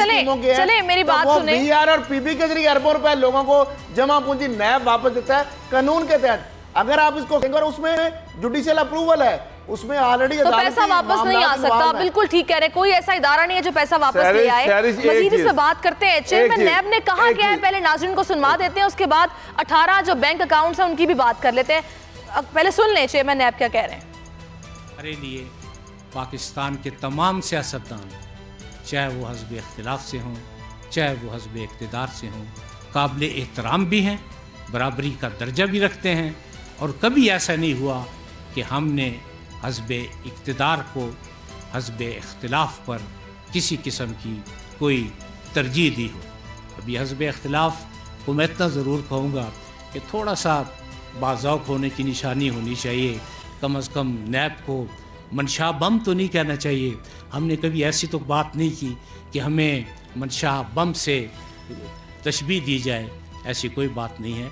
चले मेरी बात सुने। बीआर और पीबी के जरिए अरबों रुपए लोगों को जमा पूंजी नैब वापस देता है कानून के तहत। अगर आप इसको उसमें जुडिशियल अप्रूवल है, उसमें ऑलरेडी तो पैसा वापस नहीं आ सकता। बिल्कुल ठीक कह रहे हैं, कोई ऐसा इदारा नहीं है जो पैसा वापस ले आए। मजीद इस पे बात करते हैं। चेयरमैन नैब ने कहा क्या है, पहले नाज़रीन को सुनवा देते हैं, उसके बाद 18 जो बैंक अकाउंट्स हैं उनकी भी बात कर लेते हैं। पहले सुन लें चेयरमैन नैब क्या कह रहे हैं। हमारे लिए पाकिस्तान के तमाम सियासतदान, चाहे वो हज़ब इख्तिलाफ से हों, चाहे वो हज़ब इक़्तिदार से हों, काबिल एहतराम भी हैं, बराबरी का दर्जा भी रखते हैं, और कभी ऐसा नहीं हुआ कि हमने हज़ब इक़्तिदार को हज़ब इख्तिलाफ पर किसी किस्म की कोई तरजीह दी हो। अभी हज़ब इख्तिलाफ को मैं इतना ज़रूर कहूँगा कि थोड़ा सा बाज़ौक़ होने की निशानी होनी चाहिए। कम अज़ कम नैब को मंशा बम तो नहीं कहना चाहिए। हमने कभी ऐसी तो बात नहीं की कि हमें मंशा बम से तशबीह दी जाए, ऐसी कोई बात नहीं है।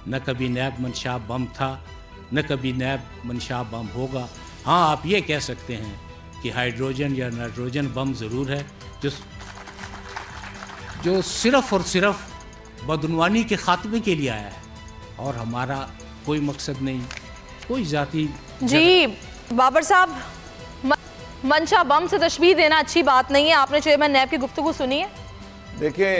न कभी नैब मंशा बम था, न कभी नैब मंशा बम होगा। हाँ, आप ये कह सकते हैं कि हाइड्रोजन या नाइट्रोजन बम ज़रूर है जो सिर्फ़ और सिर्फ बदनवानी के ख़ात्मे के लिए आया है, और हमारा कोई मकसद नहीं, कोई ज़ाती। जी बाबर साहब, मंशा बम से तशबीह देना अच्छी बात नहीं है। आपने चेयरमैन नैब की गुफ्तगू सुनी है। देखिए,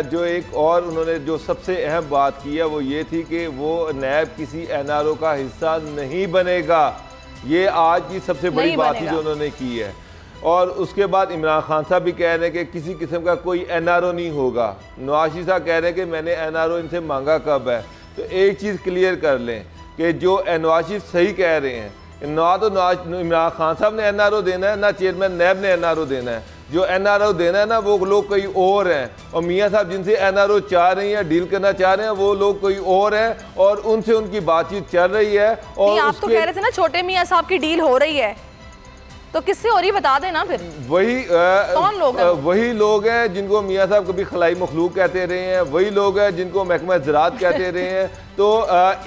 जो एक और उन्होंने जो सबसे अहम बात की है वो ये थी कि वो नैब किसी एनआरओ का हिस्सा नहीं बनेगा। ये आज की सबसे बड़ी बात थी जो उन्होंने की है। और उसके बाद इमरान खान साहब भी कह रहे हैं कि किसी किस्म का कोई एनआरओ नहीं होगा। नवाज शरीफ साहब कह रहे हैं कि मैंने एनआरओ इनसे मांगा कब है। तो एक चीज़ क्लियर कर लें कि जो नवाज शरीफ सही कह रहे हैं, ना तो इमरान खान साहब ने एनआरओ देना है, ना चेयरमैन नैब ने एनआरओ देना है। जो एनआरओ देना है ना, वो लोग कोई और हैं, और मियाँ साहब जिनसे एनआरओ चाह रही हैं, डील करना चाह रहे हैं, वो लोग कोई और हैं, और उनसे उनकी बातचीत चल रही है। और आप तो कह रहे थे ना छोटे मियाँ साहब की डील हो रही है, तो किससे हो रही बता देना फिर। कौन लोग हैं? वही लोग हैं जिनको मियाँ साहब कभी खलाई मखलूक कहते रहे हैं, वही लोग हैं जिनको महकमा ज़राअत कहते रहे हैं। तो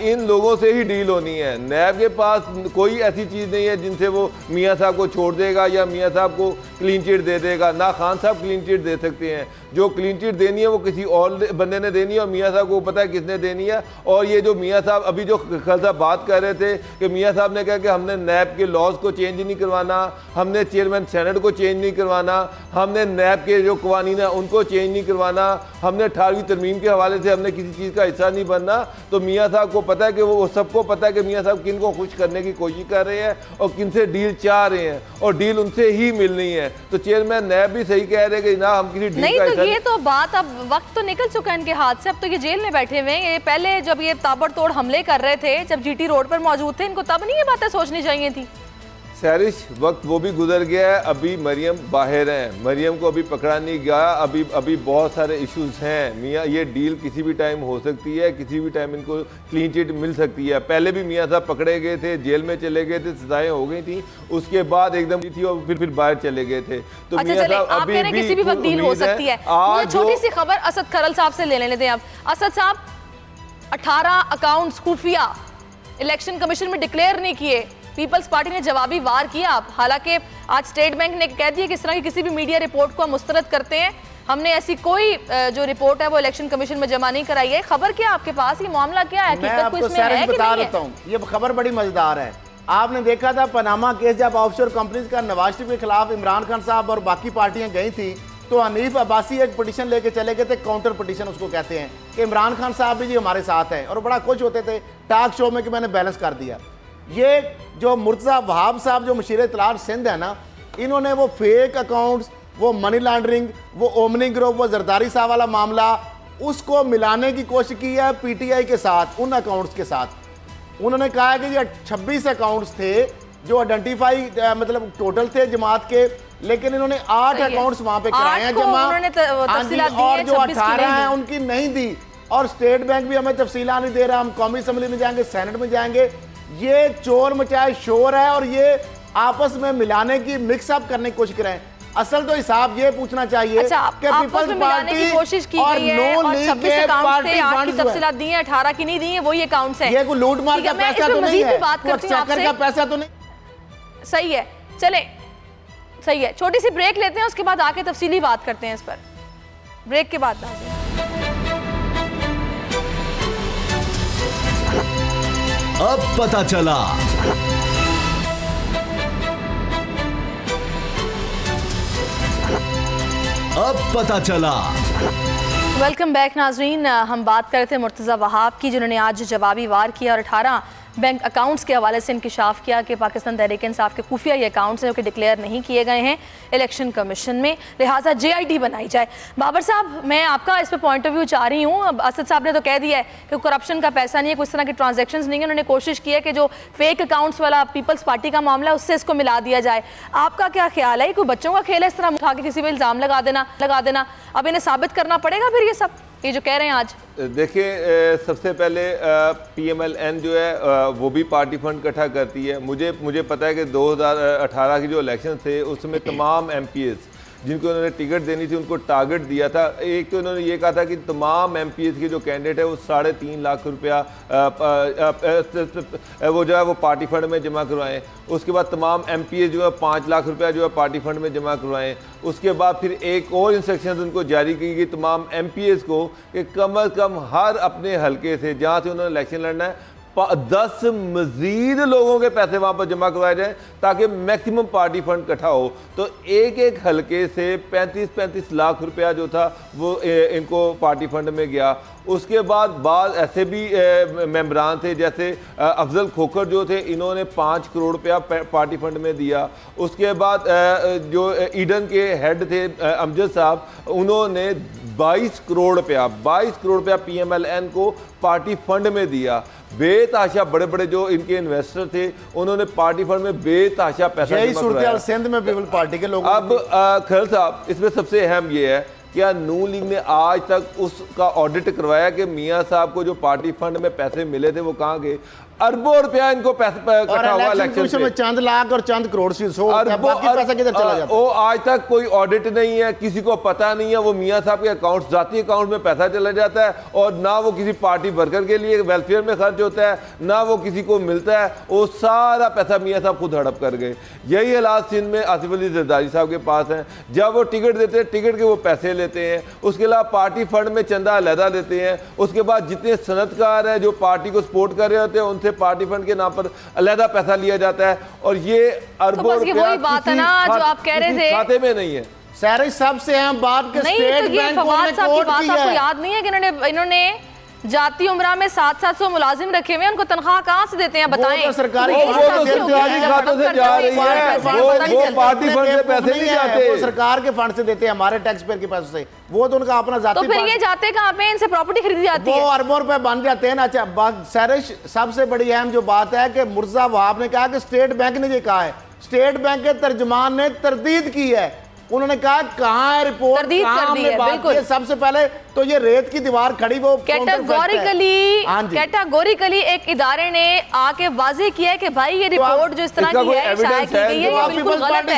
इन लोगों से ही डील होनी है। नैब के पास कोई ऐसी चीज़ नहीं है जिनसे वो मियाँ साहब को छोड़ देगा या मियाँ साहब को क्लीन चिट दे देगा। ना खान साहब क्लीन चिट दे सकते हैं। जो क्लीन चिट देनी है वो किसी और बंदे ने देनी है, और मियाँ साहब को पता है किसने देनी है। और ये जो मियाँ साहब अभी जो कल साहब बात कर रहे थे कि मियाँ साहब ने कहा कि हमने नैब के लॉज को चेंज नहीं करवाना, हमने चेयरमैन सेनेट को चेंज नहीं करवाना, हमने नैब के जो कवानीन है उनको चेंज नहीं करवाना, हमने 18वीं तरमीम के हवाले से हमने किसी चीज़ का हिस्सा नहीं बनना। तो मियाँ साहब को पता है कि वो सबको पता है कि मियाँ साहब किन को खुश करने की कोशिश कर रहे हैं और किन से डील चाह रहे हैं, और डील उनसे ही मिलनी है। तो चेयरमैन नैब भी सही कह रहे हैं कि ना हम किसी डील नहीं, का तो ये तो बात, अब वक्त तो निकल चुका है इनके हाथ से। अब तो ये जेल में बैठे हुए हैं। ये पहले जब ये ताबड़तोड़ हमले कर रहे थे, जब जीटी रोड पर मौजूद थे, इनको तब नहीं ये बातें सोचनी चाहिए थी। सैरिश, वक्त वो भी गुजर गया है। अभी मरियम बाहर हैं, मरियम को अभी पकड़ा नहीं गया। अभी बहुत सारे इश्यूज हैं। मियाँ ये डील किसी भी टाइम हो सकती है, किसी भी टाइम इनको क्लीन चिट मिल सकती है। पहले भी मियाँ साहब पकड़े गए थे, जेल में चले गए थे, सजाएं हो गई थी, उसके बाद एकदम थी और फिर बाहर चले गए थे। तो मियाँ साहब अभी भी किसी भी वक्त डील हो सकती है। छोटी सी खबर असद खरल साहब से ले लेने दें। अब असद साहब, 18 अकाउंट्स खुफिया इलेक्शन कमीशन में डिक्लेयर नहीं किए, पीपल्स पार्टी ने जवाबी वार किया। आप हालांकि आज स्टेट बैंक ने कह दिया कि इस तरह की किसी भी मीडिया रिपोर्ट को हम मुस्तरद करते हैं, हमने ऐसी कोई जो रिपोर्ट है वो इलेक्शन कमीशन में जमा नहीं कराई है। खबर क्या आपके पास, ये मामला क्या है? मैं आपको बता देता हूँ, ये खबर बड़ी मजेदार है। आपने देखा था पनामा केस जब ऑफशोर कंपनीज का नवाज शरीफ के खिलाफ इमरान खान साहब और बाकी पार्टियां गई थी, तो हनीफ अब्बासी एक पिटीशन लेके चले गए थे, काउंटर पिटीशन उसको कहते हैं, कि इमरान खान साहब भी जी हमारे साथ हैं, और बड़ा खुश होते थे टॉक शो में कि मैंने बैलेंस कर दिया। ये जो मुर्तज़ा वहाब साहब जो मशीर इत्तलात सिंध है ना, इन्होंने वो फेक अकाउंट्स, वो मनी लॉन्ड्रिंग, वो ओमनी ग्रुप, वो जरदारी साहब वाला मामला, उसको मिलाने की कोशिश की है पीटीआई के साथ, उन अकाउंट्स के साथ। उन्होंने कहा कि ये 26 अकाउंट्स थे जो आइडेंटिफाई मतलब टोटल थे जमात के, लेकिन इन्होंने 8 अकाउंट्स वहां पे कराए हैं जमा, और जो 18 हैं उनकी नहीं दी। और स्टेट बैंक भी हमें तफसीला नहीं दे रहा। हम कौमी असम्बली में जाएंगे, सेनेट में जाएंगे, ये चोर मचाए शोर है, और ये आपस में मिलाने की मिक्सअप करने की कोशिश करें। असल तो हिसाब ये पूछना चाहिए कि पीपल्स पार्टी कोशिश की गई है और 26 अकाउंट थे, 8 की तफसीलात दी हैं, 18 की नहीं दी हैं, वो ये अकाउंट्स हैं। ये कोई लूट मार का पैसा तो नहीं है, बात करती हूं आपसे, का पैसा तो नहीं। सही है, चले सही है, छोटी सी ब्रेक लेते हैं, उसके बाद आके तफसीली बात करते हैं इस पर। ब्रेक के बाद अब पता चला। अब पता चला। वेलकम बैक नाजरीन। हम बात कर रहे थे मुर्तज़ा वहाब की, जिन्होंने आज जवाबी वार किया और 18 बैंक अकाउंट्स के हवाले से इंकिशाफ किया कि पाकिस्तान तहरीक इंसाफ के खुफिया ये अकाउंट्स हैं जो कि डिक्लेयर नहीं किए गए हैं इलेक्शन कमीशन में, लिहाजा JIT बनाई जाए। बाबर साहब, मैं आपका इस पर पॉइंट ऑफ व्यू चाह रही हूँ। असद साहब ने तो कह दिया है कि करप्शन का पैसा नहीं है, कुछ तरह के ट्रांजैक्शंस नहीं है। उन्होंने कोशिश की है कि जो फेक अकाउंट्स वाला पीपल्स पार्टी का मामला है उससे इसको मिला दिया जाए। आपका क्या ख्याल है? कोई बच्चों का खेल है इस तरह उठा के किसी पर इल्ज़ाम लगा देना? अब इन्हें साबित करना पड़ेगा फिर ये जो कह रहे हैं आज? देखिए, सबसे पहले PMLN जो है वो भी पार्टी फंड इकट्ठा करती है। मुझे पता है कि 2018 की जो इलेक्शन थे उसमें तमाम MPs जिनको उन्होंने टिकट देनी थी उनको टारगेट दिया था। एक तो उन्होंने ये कहा था कि तमाम MPs के जो कैंडिडेट है वो 3.5 लाख रुपया वो जो है वो पार्टी फंड में जमा करवाएं। उसके बाद तमाम MPs जो है 5 लाख रुपया जो है पार्टी फंड में जमा करवाएं। उसके बाद फिर एक और इंस्ट्रक्शन उनको जारी की गई तमाम MPs को कि कम अज़ कम हर अपने हलके से जहाँ से उन्होंने इलेक्शन लड़ना है 10 मजीद लोगों के पैसे वहाँ पर जमा करवाए जाएँ ताकि मैक्सिमम पार्टी फंड इकट्ठा हो। तो एक हलके से 35 लाख रुपया जो था वो इनको पार्टी फंड में गया। उसके बाद ऐसे भी मेंबरान थे, जैसे अफजल खोखर जो थे, इन्होंने 5 करोड़ रुपया पार्टी फंड में दिया। उसके बाद जो ईडन के हेड थे अमजद साहब, उन्होंने 22 करोड़ रुपया PMLN को पार्टी फंड में दिया। बेतहाशा बड़े बड़े जो इनके इन्वेस्टर थे उन्होंने पार्टी फंड में बेतहाशा पैसा जमा करवाया। सिंध में पीपल पार्टी के लोग। अब खैर साहब, इसमें सबसे अहम ये है, क्या नून लीग ने आज तक उसका ऑडिट करवाया कि मियां साहब को जो पार्टी फंड में पैसे मिले थे वो कहाँ गए? अरबों रुपया इनको पैसा इकट्ठा हुआ इलेक्शन में, चंद लाख और चंद करोड़ से पैसा किधर चला जाता है? वो आज तक कोई ऑडिट नहीं है, किसी को पता नहीं है। वो मियां साहब के अकाउंट, जाती अकाउंट में पैसा चला जाता है और ना वो किसी पार्टी वर्कर के लिए वेलफेयर में खर्च होता है, ना वो किसी को मिलता है। वो सारा पैसा मियां साहब खुद हड़प कर गए। यही हालात सिंध में आसिफ अली जरदारी साहब के पास हैं। जब वो टिकट देते हैं, टिकट के वो पैसे लेते हैं, उसके अलावा पार्टी फंड में चंदा अलहदा देते हैं। उसके बाद जितने सनतकार हैं जो पार्टी को सपोर्ट कर रहे होते हैं उनसे पार्टी फंड के नाम पर अलहदा पैसा लिया जाता है और ये अरबों रुपया वही बात है ना जो आप कह रहे थे, खाते में नहीं है। सारे सबसे अहम बात के स्टेट बैंक फवाद साहब की बात आपको याद नहीं है कि इन्होंने जाती उम्रा में 700 मुलाजिम रखे हुए हैं, उनको तनख्वाह कहाँ से देते हैं बताएं? वो सरकारी खातों से जा रही है, वो पार्टी फंड से पैसे नहीं जाते, वो सरकार के फंड से देते हैं, हमारे टैक्स पेयर के पैसों से। वो तो उनका अपना जाती। तो फिर ये जाते कहाँ पे? इनसे प्रॉपर्टी खरीदी जाती है, वो अरबों रुपए बन जाते हैं ना। अच्छा, सैरिश, सबसे बड़ी अहम जो बात है कि मुर्तज़ा वहाब ने कहा कि स्टेट बैंक ने ये कहा है, स्टेट बैंक के तर्जुमान ने तरदीद की है। उन्होंने कहा कहाँ है रिपोर्ट, कहाँ हमने बात की है? सबसे पहले तो ये रेत की दीवार खड़ी, वो कैटेगोरिकली एक इदारे ने आके वाजे किया है कि भाई ये रिपोर्ट जो इस तरह की है शायद की गई है, ये बिल्कुल गलत है,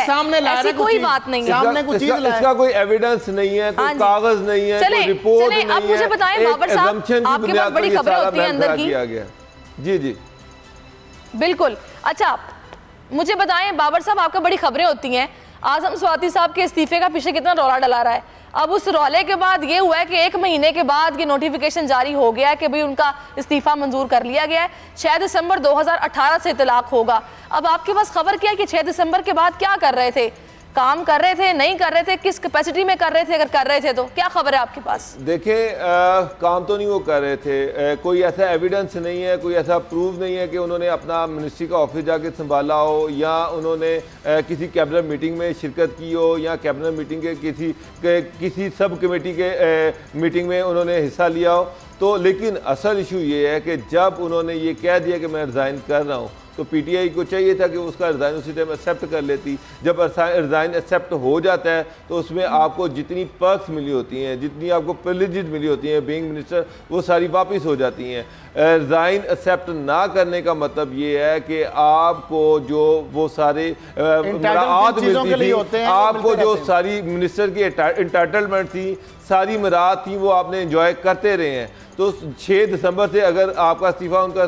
ऐसी कोई बात नहीं है। सामने कुछ चीज इसका कोई एविडेंस नहीं है, कोई कागज नहीं है, कोई रिपोर्ट नहीं है। अब मुझे बताएं बाबर साहब, आपके पास बड़ी खबरें होती हैं अंदर की। जी बिल्कुल। अच्छा, मुझे बताएं बाबर साहब, आपका बड़ी खबरें होती हैं। आजम स्वाति साहब के इस्तीफे का पीछे कितना रौला डला रहा है। अब उस रौले के बाद ये हुआ है कि 1 महीने के बाद ये नोटिफिकेशन जारी हो गया है कि भाई उनका इस्तीफा मंजूर कर लिया गया है। 6 दिसंबर 2018 से इतलाक होगा। अब आपके पास खबर क्या है कि 6 दिसंबर के बाद क्या कर रहे थे? काम कर रहे थे, नहीं कर रहे थे, किस कैपेसिटी में कर रहे थे? अगर कर रहे थे तो क्या खबर है आपके पास? देखिए, काम तो नहीं वो कर रहे थे, कोई ऐसा एविडेंस नहीं है, कोई ऐसा प्रूफ नहीं है कि उन्होंने अपना मिनिस्ट्री का ऑफिस जाके संभाला हो या उन्होंने किसी कैबिनेट मीटिंग में शिरकत की हो या कैबिनेट मीटिंग के किसी सब कमेटी के मीटिंग में उन्होंने हिस्सा लिया हो। तो लेकिन असल इशू ये है कि जब उन्होंने ये कह दिया कि मैं रिज़ाइन कर रहा हूँ तो PTI को चाहिए था कि उसका रिज़ाइन उसी टाइम एक्सेप्ट कर लेती। जब रिज़ाइन एक्सेप्ट हो जाता है तो उसमें आपको जितनी पर्क्स मिली होती हैं, जितनी आपको प्रिविलेजेस मिली होती हैं बीइंग मिनिस्टर, वो सारी वापस हो जाती हैं। रिज़ाइन एक्सेप्ट ना करने का मतलब ये है कि आपको जो वो सारे मराआत मिलती थी, आपको जो सारी मिनिस्टर की इंटाइटलमेंट थी, सारी मराआत थी, वो आपने इंजॉय करते रहे हैं। तो 6 दिसंबर से अगर आपका इस्तीफ़ा उनका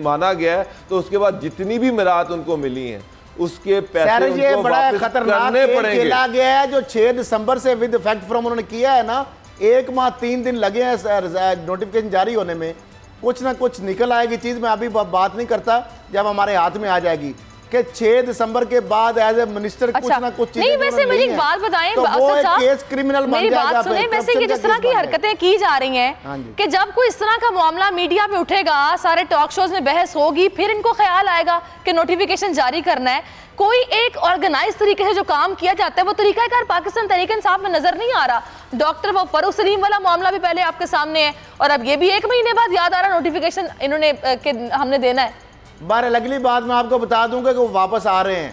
माना गया है तो उसके बाद जितनी भी मराहत उनको मिली हैं उसके पैसे ये उनको बड़ा वापस खतरनाक करने पड़ेंगे। खेला गया है जो 6 दिसंबर से विद इफेक्ट फ्रॉम उन्होंने किया है ना, 1 माह 3 दिन लगे हैं नोटिफिकेशन जारी होने में। कुछ ना कुछ निकल आएगी चीज, मैं अभी बात नहीं करता, जब हमारे हाथ में आ जाएगी कि 6 दिसंबर के बाद एज ए मिनिस्टर कुछ ना कुछ चीजें नहीं, वैसे मुझे एक बात बताएं, तो वो एक केस क्रिमिनल मेरी बात सुने, वैसे कि जिस तरह की हरकतें की जा रही हैं कि जब कोई इस तरह का मामला मीडिया पे उठेगा, सारे टॉक शोज में बहस होगी, फिर इनको ख्याल आएगा कि नोटिफिकेशन जारी करना है। कोई एक ऑर्गेनाइज तरीके से जो काम किया जाता है वो तरीकाकार पाकिस्तान तहरीक इंसाफ में नजर नहीं आ रहा। डॉक्टर वो फरूख सलीम वाला मामला भी पहले आपके सामने है और अब ये भी 1 महीने बाद याद आ रहा नोटिफिकेशन इन्होंने हमने देना है। बार अगली बात मैं आपको बता दूंगा कि वो वापस आ रहे हैं,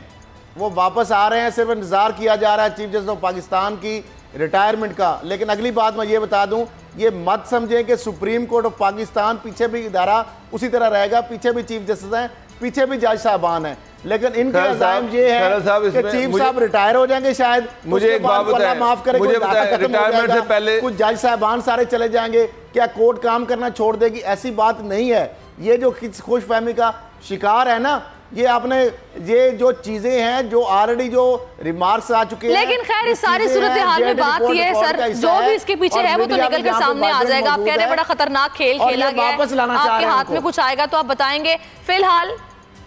वो वापस आ रहे हैं, सिर्फ इंतजार किया जा रहा है चीफ जस्टिस ऑफ पाकिस्तान की रिटायरमेंट का। लेकिन अगली बात मैं ये बता दूं, ये मत समझें कि सुप्रीम कोर्ट ऑफ पाकिस्तान पीछे भी इदारा उसी तरह रहेगा, पीछे भी चीफ जस्टिस हैं, पीछे भी जज साहबान हैं, लेकिन इनके अज़ाइम ये है कि चीफ साहब रिटायर हो जाएंगे शायद। मुझे एक बात बताएं, माफ करें, मुझे बताएं, रिटायरमेंट से पहले कुछ जज साहबान सारे चले जाएंगे, क्या कोर्ट काम करना छोड़ देगी? ऐसी बात नहीं है। ये जो खुशफहमी का शिकार है ना, ये आपने ये जो चीजें हैं जो ऑलरेडी जो रिमार्क्स आ चुके हैं, लेकिन खैर इस सारी सूरत हाल में बात ये है सर, जो भी इसके पीछे है वो तो निकल कर सामने आ जाएगा। आप कह रहे हैं बड़ा खतरनाक खेल खेला गया है, आपके हाथ में कुछ आएगा तो आप बताएंगे। फिलहाल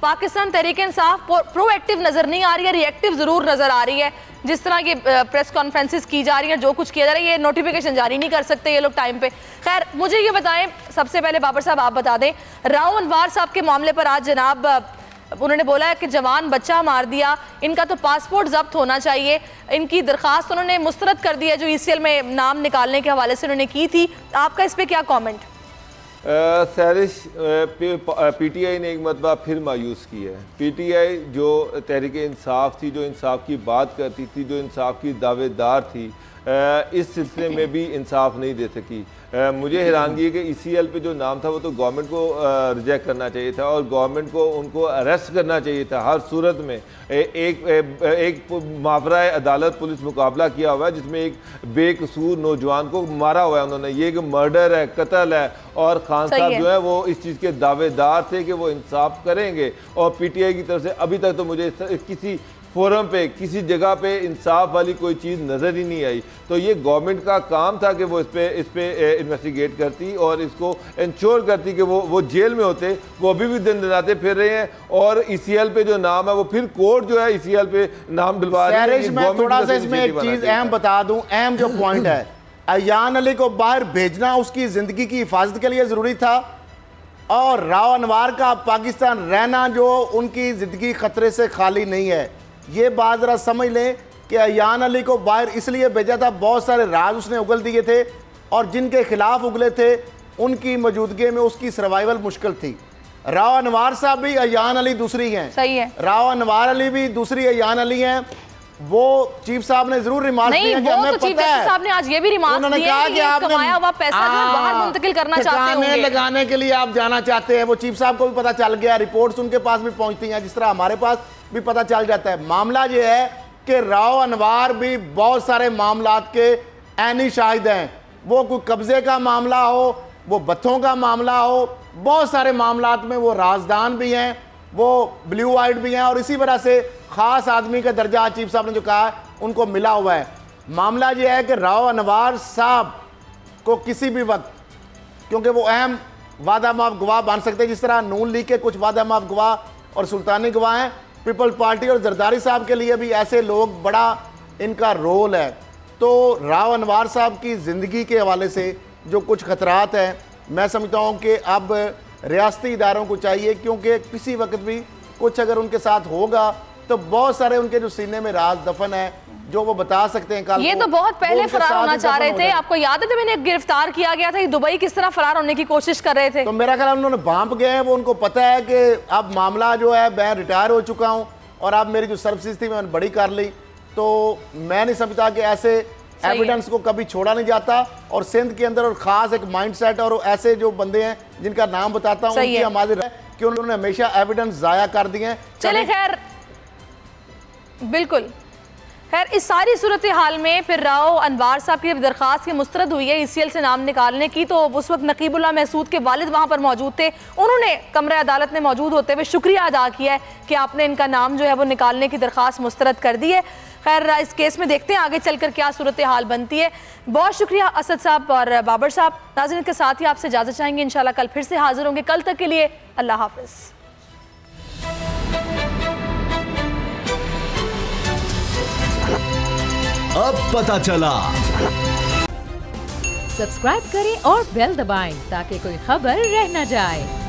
पाकिस्तान तहरीक इंसाफ प्रोएक्टिव नजर नहीं आ रही है, रिएक्टिव जरूर नजर आ रही है। जिस तरह की प्रेस कॉन्फ्रेंसेस की जा रही हैं, जो कुछ किया जा रहा है, ये नोटिफिकेशन जारी नहीं कर सकते ये लोग टाइम पे। खैर मुझे ये बताएं, सबसे पहले बाबर साहब आप बता दें, राव अनवार साहब के मामले पर आज जनाब उन्होंने बोला है कि जवान बच्चा मार दिया, इनका तो पासपोर्ट जब्त होना चाहिए। इनकी दरखास्त उन्होंने मुस्तरद कर दी है जो ECL में नाम निकालने के हवाले से उन्होंने की थी। आपका इस पर क्या कॉमेंट? सैरिश, PTI ने एक मरतबा फिर मायूस की है। PTI जो तहरीक इंसाफ थी, जो इंसाफ की बात करती थी, जो इंसाफ की दावेदार थी, इस सिलसिले में भी इंसाफ नहीं दे सकी। मुझे हैरानगी है कि ECL पे जो नाम था वो तो गवर्नमेंट को रिजेक्ट करना चाहिए था और गवर्नमेंट को उनको अरेस्ट करना चाहिए था हर सूरत में। एक मावरा अदालत पुलिस मुकाबला किया हुआ है जिसमें एक बेकसूर नौजवान को मारा हुआ है उन्होंने। ये एक मर्डर है, कत्ल है, और खान साहब जो है वो इस चीज़ के दावेदार थे कि वो इंसाफ करेंगे, और PTI की तरफ से अभी तक तो मुझे किसी फोरम पे, किसी जगह पे इंसाफ वाली कोई चीज़ नज़र ही नहीं आई। तो ये गवर्नमेंट का काम था कि वो इस पे इन्वेस्टिगेट करती और इसको इंश्योर करती कि वो जेल में होते। वो अभी भी दिन दिनाते फिर रहे हैं, और ECL पे जो नाम है वो फिर कोर्ट जो है ECL पे नाम दिलवा रही है। मैं थोड़ा सा इसमें एक चीज़ अहम बता दूं, अहम जो पॉइंट है, अयान अली को बाहर भेजना उसकी ज़िंदगी की हिफाजत के लिए ज़रूरी था, और राव अनवार का पाकिस्तान रहना जो उनकी ज़िंदगी ख़तरे से खाली नहीं है। ये बात ज़रा समझ लें कि अयान अली को बाहर इसलिए भेजा था, बहुत सारे राज उसने उगल दिए थे, और जिनके खिलाफ उगले थे उनकी मौजूदगी में उसकी सर्वाइवल मुश्किल थी। राव अनवार साहब भी अयान अली दूसरी हैं, सही है, राव अनवार अली भी दूसरी अयान अली हैं। वो चीफ साहब ने जरूर रिमार्क दिया कि हमें पता है, साहब ने आज ये भी रिमार्क दिया कि आप कमाया हुआ पैसा जो बाहर मुंतकिल करना चाहते होंगे, लगाने के लिए आप जाना चाहते हैं। वो चीफ साहब को भी पता चल गया, रिपोर्ट्स उनके पास भी पहुंचती हैं, जिस तरह हमारे पास भी पता चल जाता है। मामला ये है कि राव अनवार भी बहुत सारे मामलात के ऐनी शाहिद हैं। वो कोई कब्जे का मामला हो, वो बत्थों का मामला हो, बहुत सारे मामलात में वो राजदान भी हैं, वो ब्लू आइड भी हैं, और इसी वजह से ख़ास आदमी का दर्जा चीफ साहब ने जो कहा उनको मिला हुआ है। मामला ये है कि राव अनवार साहब को किसी भी वक्त, क्योंकि वो अहम वादा माफ गवाह बन सकते हैं, जिस तरह नून लीग के कुछ वादा माफ गवाह और सुल्तानी गवाह हैं, पीपल्स पार्टी और जरदारी साहब के लिए भी ऐसे लोग, बड़ा इनका रोल है। तो राव अनवार साहब की ज़िंदगी के हवाले से जो कुछ खतरात हैं, मैं समझता हूँ कि अब रियासती इदारों को चाहिए, क्योंकि किसी वक्त भी कुछ अगर उनके साथ होगा तो बहुत सारे उनके जो सीने में राज दफन है जो वो बता सकते हैं। ये तो बहुत पहले फरार होना चाह रहे थे, आपको याद है जब इन्हें गिरफ्तार किया गया था, दुबई किस तरह फरार होने की कोशिश कर रहे थे। तो मेरा ख्याल उन्होंने भांप गए हैं, वो उनको पता है कि अब मामला जो है, मैं रिटायर हो चुका हूँ और अब मेरी जो सर्विसेज थी मैंने बड़ी कर ली, तो मैं नहीं समझता कि ऐसे एविडेंस को कभी छोड़ा नहीं जाता। और सिंध के अंदर और ख़ास एक माइंड सेट और ऐसे जो बंदे हैं जिनका नाम बताता हूँ उनकी हमारे कि उन्होंने हमेशा एविडेंस ज़ाया कर दिए हैं। चले खैर, बिल्कुल खैर, इस सारी सूरत हाल में फिर राव अनवार साहब की दरख्वास्त की मुस्तरद हुई है ECL से नाम निकालने की, तो उस वक्त नकीबुल्लाह महसूद के वालिद वहाँ पर मौजूद थे। उन्होंने कमरे अदालत में मौजूद होते हुए शुक्रिया अदा किया है कि आपने इनका नाम जो है वो निकालने की दरख्वास्त मुस्तरद कर दी है। खैर, इस केस में देखते हैं आगे चलकर क्या सूरत हाल बनती है। बहुत शुक्रिया असद साहब और बाबर साहब। नाज़रीन, के साथ ही आपसे इजाज़त चाहेंगे, इंशाल्लाह कल फिर से हाजिर होंगे। कल तक के लिए अल्लाह हाफ़िज़। अब पता चला। सब्सक्राइब करें और बेल दबाएं ताकि कोई खबर रह न जाए।